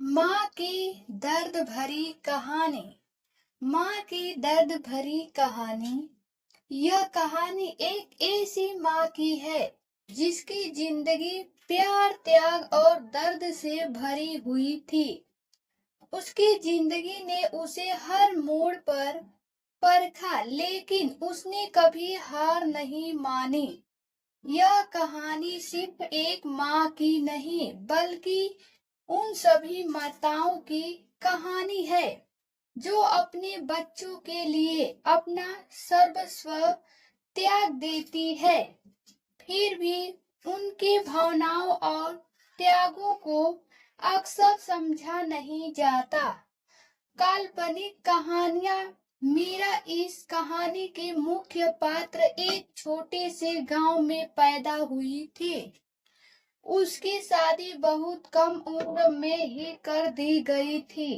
माँ की दर्द भरी कहानी। माँ की दर्द भरी कहानी। यह कहानी एक ऐसी माँ की है जिसकी जिंदगी प्यार, त्याग और दर्द से भरी हुई थी। उसकी जिंदगी ने उसे हर मोड़ पर परखा, लेकिन उसने कभी हार नहीं मानी। यह कहानी सिर्फ एक माँ की नहीं, बल्कि उन सभी माताओं की कहानी है जो अपने बच्चों के लिए अपना सर्वस्व त्याग देती है, फिर भी उनकी भावनाओं और त्यागों को अक्सर समझा नहीं जाता। काल्पनिक कहानियां। मीरा इस कहानी के मुख्य पात्र एक छोटे से गांव में पैदा हुई थी। उसकी शादी बहुत कम उम्र में ही कर दी गई थी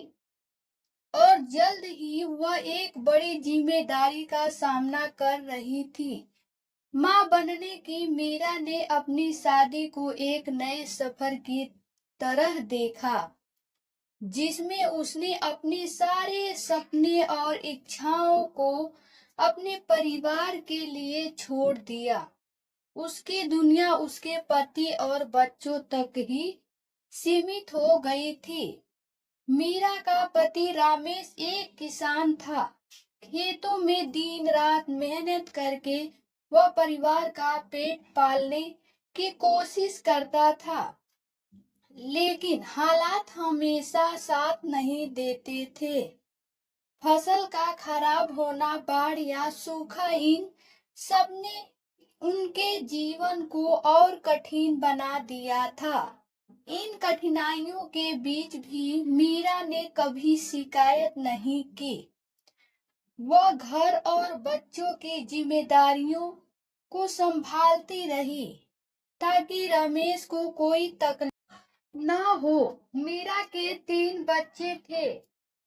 और जल्द ही वह एक बड़ी जिम्मेदारी का सामना कर रही थी। माँ बनने की मीरा ने अपनी शादी को एक नए सफर की तरह देखा, जिसमें उसने अपने सारे सपने और इच्छाओं को अपने परिवार के लिए छोड़ दिया। उसकी दुनिया उसके पति और बच्चों तक ही सीमित हो गई थी। मीरा का पति रमेश एक किसान था। खेतों में दिन रात मेहनत करके वह परिवार का पेट पालने की कोशिश करता था, लेकिन हालात हमेशा साथ नहीं देते थे। फसल का खराब होना, बाढ़ या सूखा, इन सब ने उनके जीवन को और कठिन बना दिया था। इन कठिनाइयों के बीच भी मीरा ने कभी शिकायत नहीं की। वह घर और बच्चों की जिम्मेदारियों को संभालती रही ताकि रमेश को कोई तकलीफ ना हो। मीरा के 3 बच्चे थे,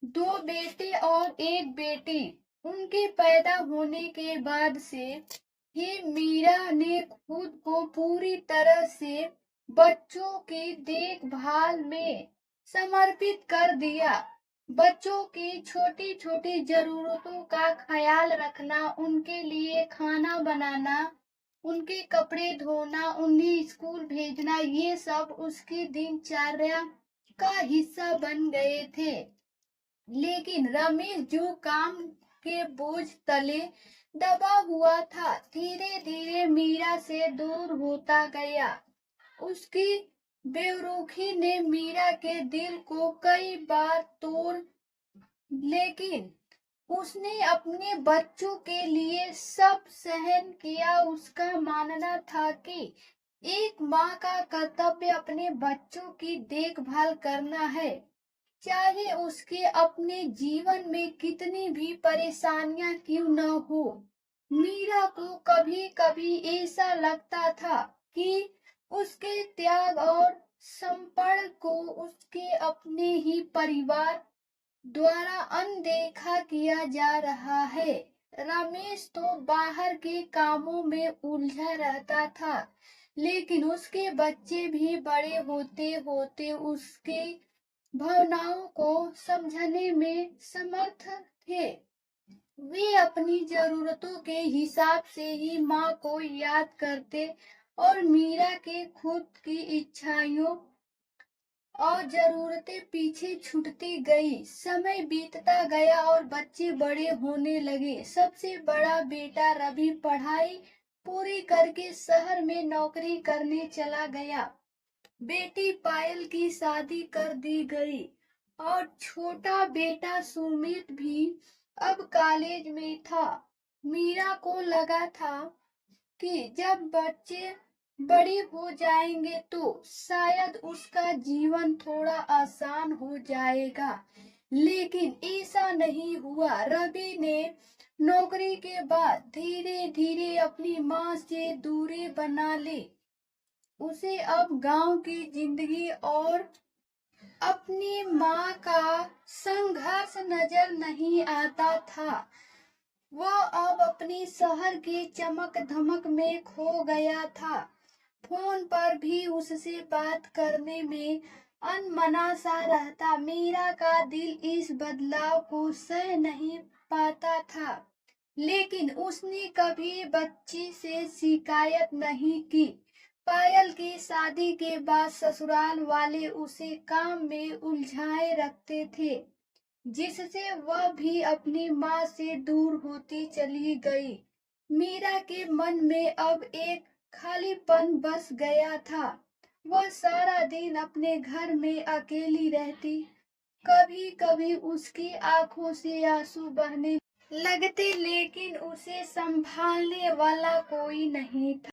2 बेटे और 1 बेटी। उनके पैदा होने के बाद से ही मीरा ने खुद को पूरी तरह से बच्चों की देखभाल में समर्पित कर दिया। बच्चों की छोटी छोटी जरूरतों का ख्याल रखना, उनके लिए खाना बनाना, उनके कपड़े धोना, उन्हें स्कूल भेजना, ये सब उसकी दिनचर्या का हिस्सा बन गए थे। लेकिन रमेश, जो काम के बोझ तले दबा हुआ था, धीरे धीरे मीरा से दूर होता गया। उसकी बेरुखी ने मीरा के दिल को कई बार तोड़, लेकिन उसने अपने बच्चों के लिए सब सहन किया। उसका मानना था कि एक माँ का कर्तव्य अपने बच्चों की देखभाल करना है, चाहे उसके अपने जीवन में कितनी भी परेशानियां क्यों न हो। मीरा को कभी कभी ऐसा लगता था कि उसके त्याग और समर्पण को उसके अपने ही परिवार द्वारा अनदेखा किया जा रहा है। रमेश तो बाहर के कामों में उलझा रहता था, लेकिन उसके बच्चे भी बड़े होते होते उसके भावनाओं को समझने में समर्थ थे। वे अपनी जरूरतों के हिसाब से ही माँ को याद करते और मीरा के खुद की इच्छाओं और जरूरतें पीछे छूटती गई। समय बीतता गया और बच्चे बड़े होने लगे। सबसे बड़ा बेटा रवि पढ़ाई पूरी करके शहर में नौकरी करने चला गया। बेटी पायल की शादी कर दी गई और छोटा बेटा सुमित भी अब कॉलेज में था। मीरा को लगा था कि जब बच्चे बड़े हो जाएंगे तो शायद उसका जीवन थोड़ा आसान हो जाएगा, लेकिन ऐसा नहीं हुआ। रवि ने नौकरी के बाद धीरे धीरे अपनी माँ से दूरी बना ली। उसे अब गांव की जिंदगी और अपनी माँ का संघर्ष नजर नहीं आता था। वह अब अपनी शहर की चमक धमक में खो गया था। फोन पर भी उससे बात करने में अनमना सा रहता। मीरा का दिल इस बदलाव को सह नहीं पाता था, लेकिन उसने कभी बच्ची से शिकायत नहीं की। पायल की शादी के बाद ससुराल वाले उसे काम में उलझाए रखते थे, जिससे वह भी अपनी माँ से दूर होती चली गई। मीरा के मन में अब एक खालीपन बस गया था। वह सारा दिन अपने घर में अकेली रहती। कभी कभी उसकी आंखों से आंसू बहने लगते, लेकिन उसे संभालने वाला कोई नहीं था।